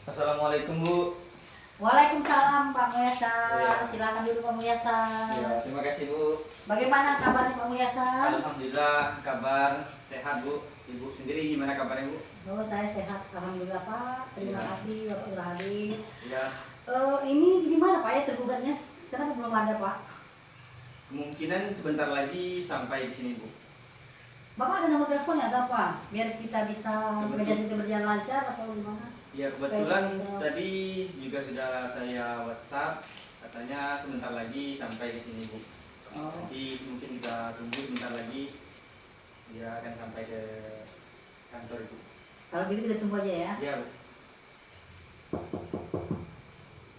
Assalamualaikum Bu. Waalaikumsalam Pak Mulyasar. Iya. Silakan dulu Pak Mulyasar. Ya, terima kasih Bu. Bagaimana kabarnya Pak Mulyasar? Alhamdulillah kabar sehat Bu. Ibu sendiri gimana kabarnya Bu? Oh, saya sehat. Alhamdulillah Pak. Terima Iya. kasih Bapak sudah hadir. Ya, Ini di mana Pak ya tergugatnya? Kenapa belum ada Pak? kemungkinan sebentar lagi sampai di sini Bu. Bapak ada nomor teleponnya atau apa? Biar kita bisa Kebetul- mediasi itu berjalan lancar atau gimana? Ya Supaya kebetulan kita bisa- tadi juga sudah saya WhatsApp, katanya sebentar lagi sampai di sini Bu. Oh. Nanti mungkin kita tunggu sebentar lagi, dia akan sampai ke kantor Ibu. Kalau gitu kita tunggu aja ya. Ya Bu.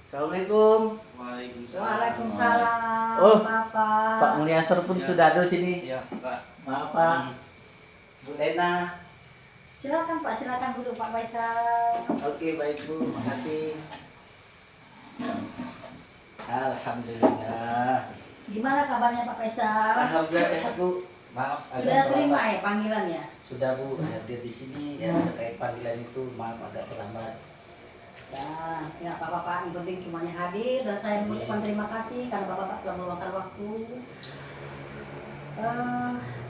Assalamualaikum. Waalaikumsalam. Waalaikumsalam Oh, Bapak. Pak Mulyasar pun Ya. sudah ada di sini. Ya Pak. Maaf Pak. Bu Lena. Silakan Pak, silakan dulu Pak Faisal. Oke baik Bu, makasih. Alhamdulillah. Gimana kabarnya Pak Faisal? Alhamdulillah sehat Bu. Maaf Sudah agak terima terlambat. ya panggilannya? Sudah Bu, hadir di sini ya terkait panggilan itu maaf agak terlambat. Ya apa-apa Pak, yang penting semuanya hadir dan saya mengucapkan terima kasih karena Bapak telah meluangkan waktu.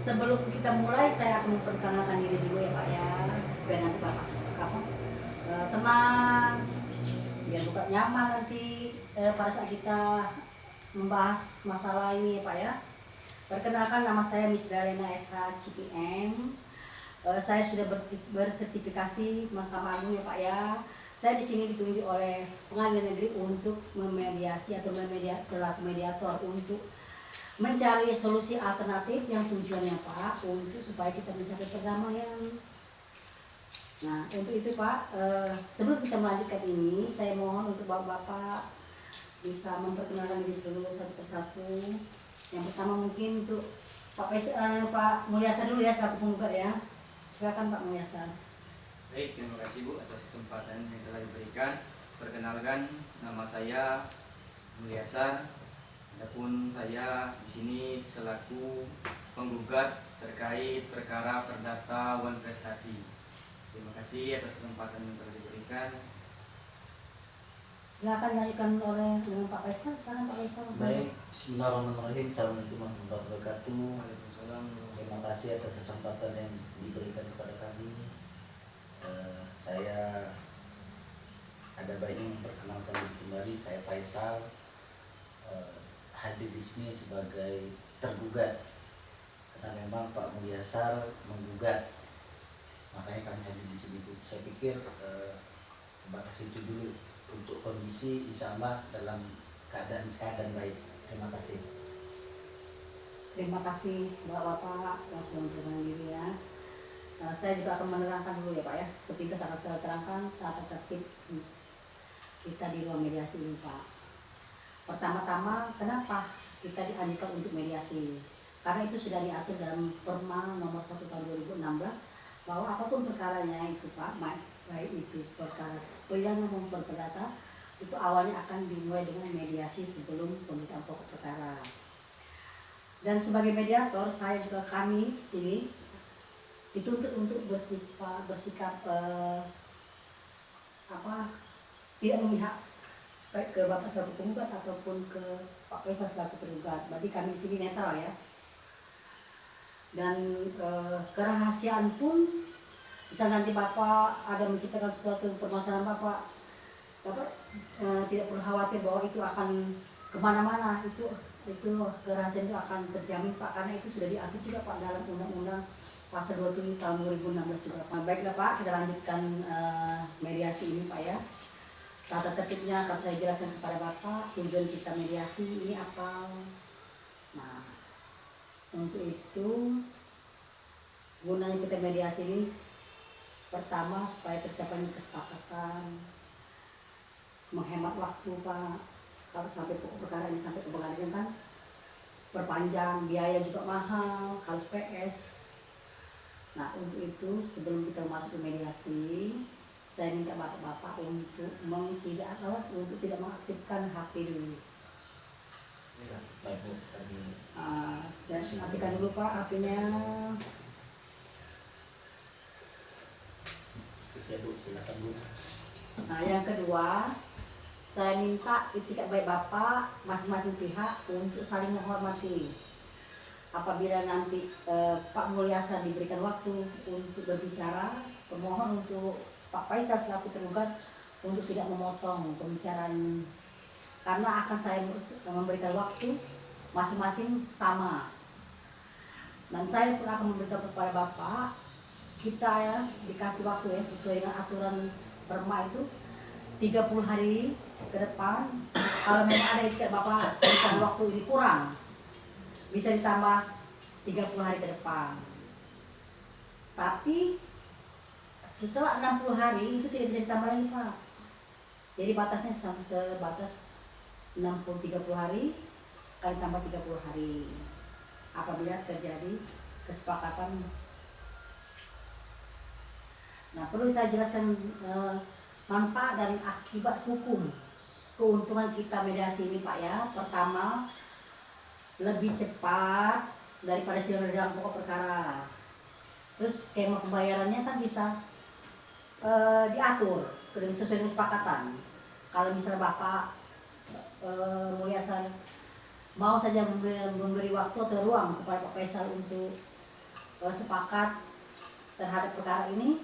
Sebelum kita mulai, saya akan memperkenalkan diri dulu ya Pak ya, biar nanti Bapak tenang, biar buka nyaman nanti pada saat kita membahas masalah ini ya Pak ya. Perkenalkan, nama saya Miss Dalena SH CPM. Saya sudah bersertifikasi Mahkamah Agung ya Pak ya. Saya di sini ditunjuk oleh Pengadilan Negeri untuk memediasi atau selaku mediator untuk mencari solusi alternatif yang tujuannya Pak untuk supaya kita mencapai perdamaian. Nah untuk itu Pak, sebelum kita melanjutkan ini, saya mohon untuk Bapak-Bapak bisa memperkenalkan diri seluruh satu persatu. Yang pertama mungkin untuk Pak Mulyasar dulu ya selaku penggugat ya. Silakan Pak Mulyasar. Baik, terima kasih Bu atas kesempatan yang telah diberikan. Perkenalkan, nama saya Mulyasar. Adapun saya di sini selaku penggugat terkait perkara perdata Wan Prestasi. Terima kasih atas kesempatan yang telah diberikan. Silakan dilanjutkan oleh dengan Pak Faisal. Silakan Pak Faisal. Baik, Bismillahirrahmanirrahim. Assalamualaikum warahmatullahi wabarakatuh. Waalaikumsalam. Terima kasih atas kesempatan yang diberikan kepada kami. Saya ada baiknya memperkenalkan diri kembali. Saya Faisal, hadir di sini sebagai tergugat karena memang Pak Mulyasar menggugat, makanya kami hadir di sini. Saya pikir sebatas itu dulu untuk kondisi, insya Allah dalam keadaan sehat dan baik. Terima kasih. Terima kasih Bapak-Bapak yang sudah memperkenalkan diri ya. Saya juga akan menerangkan dulu ya Pak ya, sepintas akan saya terangkan tata tertib kita di ruang mediasi ini Pak. Pertama-tama, kenapa kita dianjurkan untuk mediasi? Karena itu sudah diatur dalam Perma nomor 1 tahun 2016 bahwa apapun perkaranya itu Pak, baik itu perkara pidana maupun perdata, itu awalnya akan dimulai dengan mediasi sebelum pemeriksaan pokok perkara. Dan sebagai mediator, saya juga kami sini dituntut untuk bersikap tidak memihak baik ke Bapak selaku penggugat ataupun ke Pak Faisal selaku tergugat. Berarti kami di sini netral ya. Dan kerahasiaan pun, misal nanti Bapak ada menciptakan sesuatu permasalahan Bapak tidak perlu khawatir bahwa itu akan kemana-mana, itu kerahasiaan itu akan terjamin Pak, karena itu sudah diatur juga Pak dalam Undang-Undang Pasal 27 tahun 2016 juga. Nah, baiklah Pak, kita lanjutkan mediasi ini Pak ya. Tata tertibnya akan saya jelaskan kepada Bapak, tujuan kita mediasi ini apa. Nah, untuk itu gunanya kita mediasi ini pertama supaya tercapai kesepakatan, menghemat waktu Pak. Kalau sampai pokok perkara ini sampai ke pengadilan kan perpanjang, biaya juga mahal, harus PS. Nah untuk itu sebelum kita masuk ke mediasi, saya minta bapak-bapak untuk tidak mengaktifkan HP dulu. Ya, baik Bu. Dan matikan dulu Pak HP-nya. Ya Bu, silakan Bu. Nah, yang kedua, saya minta itikat baik Bapak masing-masing pihak untuk saling menghormati. Apabila nanti Pak Mulyasa diberikan waktu untuk berbicara, pemohon untuk Pak Faisal selaku tergugat untuk tidak memotong pembicaraan, karena akan saya memberikan waktu masing-masing sama. Dan saya pun akan memberitahu kepada Bapak, kita ya dikasih waktu ya sesuai dengan aturan perma itu 30 hari ke depan. Kalau memang ada itikat Bapak misalnya waktu ini kurang, bisa ditambah 30 hari ke depan. Tapi setelah 60 hari itu tidak bisa ditambah lagi Pak. Jadi batasnya sebatas 60-30 hari kali tambah 30 hari. Apabila terjadi kesepakatan. Nah, perlu saya jelaskan manfaat dan akibat hukum keuntungan kita mediasi ini Pak ya. Pertama, lebih cepat daripada sidang dalam pokok perkara. Terus skema pembayarannya kan bisa diatur sesuai dengan kesepakatan. Kalau misalnya Bapak Mulyasa mau saja memberi waktu atau ruang kepada Pak Faisal untuk sepakat terhadap perkara ini,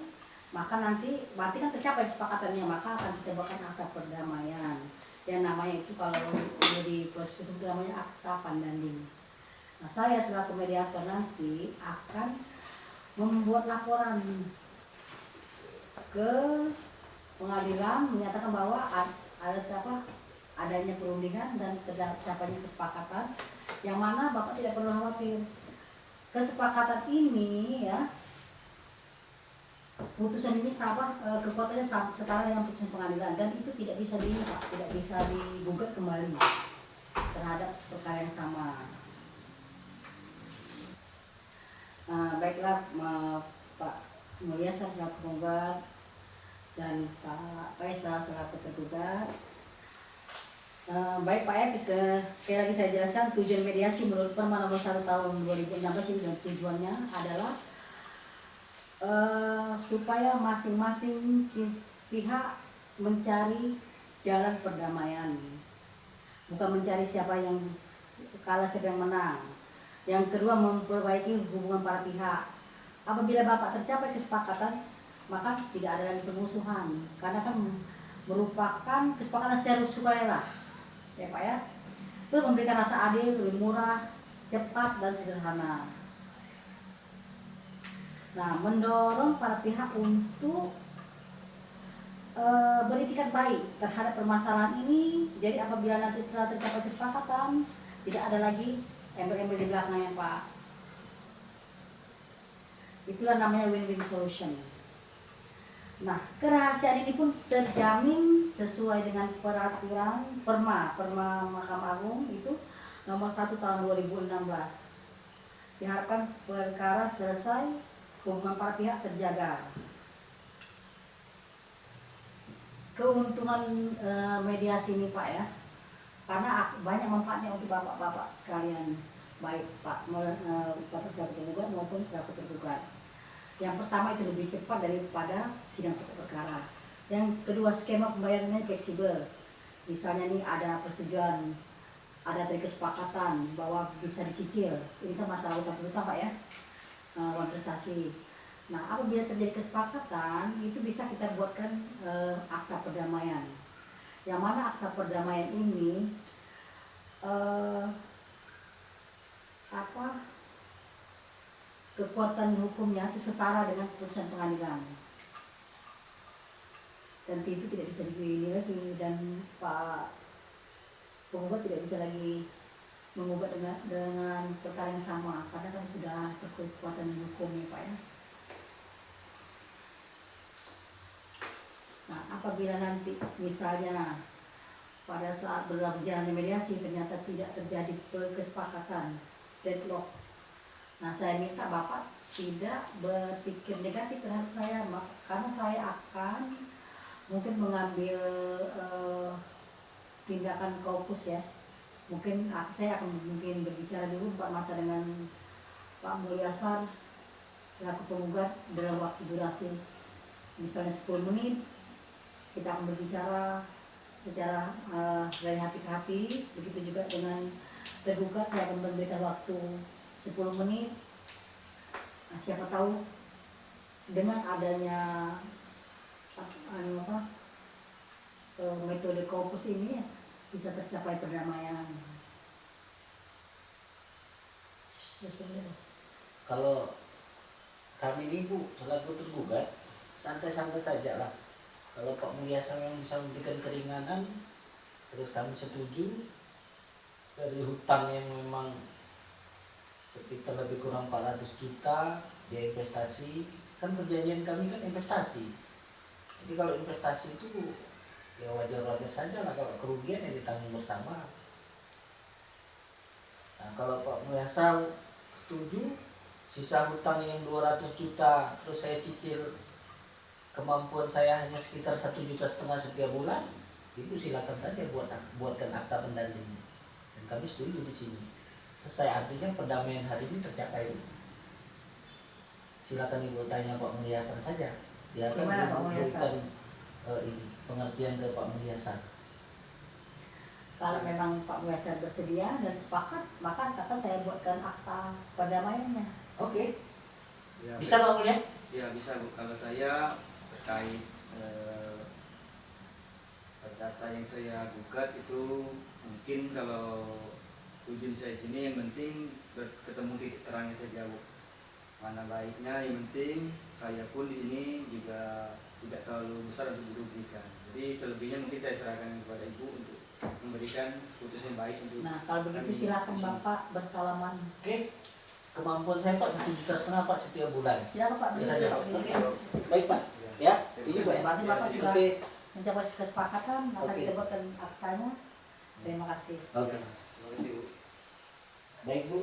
maka nanti berarti kan tercapai kesepakatannya, maka akan kita buatkan akta perdamaian. Yang namanya itu kalau di proses itu namanya akta pandanding. Nah, saya selaku mediator nanti akan membuat laporan ke pengadilan menyatakan bahwa adanya perundingan dan tercapainya kesepakatan, yang mana Bapak tidak perlu khawatir. Kesepakatan ini ya, putusan ini kekuatannya setara dengan putusan pengadilan, dan itu tidak bisa digugat kembali terhadap perkara yang sama. Baiklah Pak Mulyasa selaku penggugat dan Pak Faisal selaku tergugat. Baik Pak ya, sekali lagi saya jelaskan tujuan mediasi menurut Perma nomor 1 tahun 2016 ini, dan tujuannya adalah supaya masing-masing pihak mencari jalan perdamaian, bukan mencari siapa yang kalah siapa yang menang. Yang kedua, memperbaiki hubungan para pihak. Apabila Bapak tercapai kesepakatan, maka tidak ada lagi permusuhan, karena kan merupakan kesepakatan secara sukarela ya Pak ya. Itu memberikan rasa adil, lebih murah, cepat dan sederhana. Nah, mendorong para pihak untuk beritikat baik terhadap permasalahan ini. Jadi apabila nanti setelah tercapai kesepakatan, tidak ada lagi embel-embel di belakangnya Pak. Itulah namanya win-win solution. Nah, kerahasiaan ini pun terjamin sesuai dengan peraturan Perma Mahkamah Agung itu nomor 1 tahun 2016. Diharapkan perkara selesai, hubungan para pihak terjaga. Keuntungan mediasi ini Pak ya, karena banyak manfaatnya untuk bapak-bapak sekalian, baik Pak Bapak selaku tergugat maupun selaku tergugat. Yang pertama itu lebih cepat daripada sidang pokok perkara. Yang kedua, skema pembayarannya fleksibel. Misalnya nih ada persetujuan, ada dari kesepakatan bahwa bisa dicicil. Ini kan masalah utang-utang Pak ya, uang prestasi. Nah, apabila terjadi kesepakatan, itu bisa kita buatkan akta perdamaian. Yang mana akta perdamaian ini kekuatan hukumnya itu setara dengan putusan pengadilan, dan itu tidak bisa dipilih lagi, dan Pak penggugat tidak bisa lagi menggugat dengan perkara yang sama, karena kan sudah berkekuatan hukumnya Pak ya. Nah, apabila nanti misalnya pada saat berjalannya mediasi ternyata tidak terjadi kesepakatan, deadlock, nah saya minta Bapak tidak berpikir negatif terhadap saya, karena saya akan mungkin mengambil tindakan kaukus ya. Mungkin saya akan berbicara dulu Pak mata dengan Pak Mulyasa selaku penggugat dalam waktu durasi misalnya 10 menit, kita akan berbicara secara dari hati ke hati. Begitu juga dengan tergugat, saya akan memberikan waktu 10 menit. Nah, siapa tahu dengan adanya metode Corpus ini ya, bisa tercapai perdamaian. Kalau kami ini Bu selaku tergugat santai-santai saja lah. Kalau Pak Mulyasa yang bisa memberikan keringanan, terus kami setuju dari hutang yang memang sekitar lebih kurang 400 juta dia investasi, kan perjanjian kami kan investasi. Jadi kalau investasi itu ya wajar-wajar saja lah, kalau kerugian yang ditanggung bersama. Nah kalau Pak Mulyasa setuju, sisa hutang yang 200 juta terus saya cicil, kemampuan saya hanya sekitar 1,5 juta setiap bulan, itu silakan saja buatkan akta pendanding, dan kami setuju di sini. Selesai, artinya perdamaian hari ini tercapai. Silakan Ibu tanya Pak Mulyasa saja. Biarkan Gimana Pak Ibu Mulyasa? berikan pengertian ke Pak Mulyasa. Kalau memang Pak Mulyasa bersedia dan sepakat, maka akan saya buatkan akta perdamaiannya. Oke, Ya, bisa Pak Mulyasa? Ya bisa Bu. Kalau saya terkait data yang saya gugat itu, mungkin kalau tujuan saya sini yang penting ketemu titik terangnya saja Bu. Mana baiknya, yang penting saya pun di sini juga tidak terlalu besar untuk dirugikan. Jadi selebihnya mungkin saya serahkan kepada Ibu untuk memberikan putusan baik untuk. Nah kalau begitu silakan Bapak bersalaman. Oke, kemampuan saya Pak 1,5 juta Pak setiap bulan. Silakan Pak. Ya saja Pak. Oke. Oke, baik Pak. Ya, ini Pak. Berarti Bapak sudah Oke. mencapai kesepakatan, maka Oke. kita buatkan aktanya. Terima kasih. Oke. Terima kasih Bu. Baik Bu.